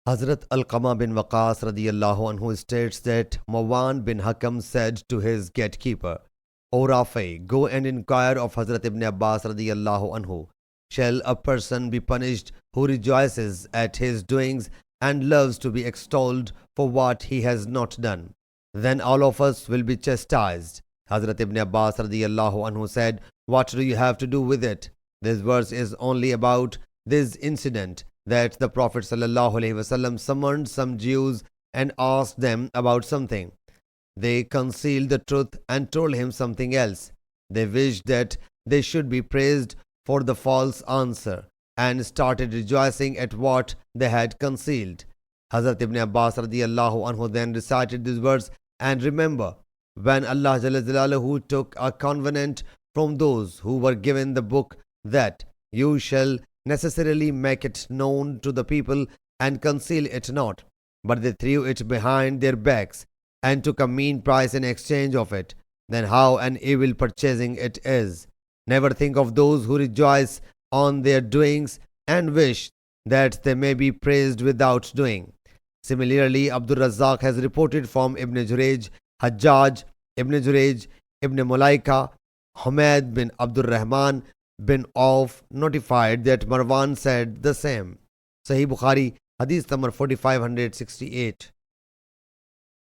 Hazrat Alqama bin Waqas radiyallahu anhu states that Marwan bin Hakam said to his gatekeeper, O Rafi, go and inquire of Hazrat ibn Abbas radiyallahu anhu. Shall a person be punished who rejoices at his doings and loves to be extolled for what he has not done? Then all of us will be chastised. Hazrat ibn Abbas radiyallahu anhu said, what do you have to do with it? This verse is only about this incident that the Prophet ﷺ summoned some Jews and asked them about something. They concealed the truth and told him something else. They wished that they should be praised for the false answer and started rejoicing at what they had concealed. Hazrat ibn Abbas radiyallahu anhu then recited this verse, and remember, when Allah Jalla Jalaluhu took a covenant from those who were given the book that you shall necessarily make it known to the people and conceal it not, but they threw it behind their backs and took a mean price in exchange of it, then how an evil purchasing it is. Never think of those who rejoice on their doings and wish that they may be praised without doing. Similarly, Abdul Razzaq has reported from Ibn Jurayj, Hajjaj, Ibn Jurayj, Ibn Mulaika, Humayd bin Abdul Rahman bin Auf notified that Marwan said the same. Sahih Bukhari Hadith number 4568.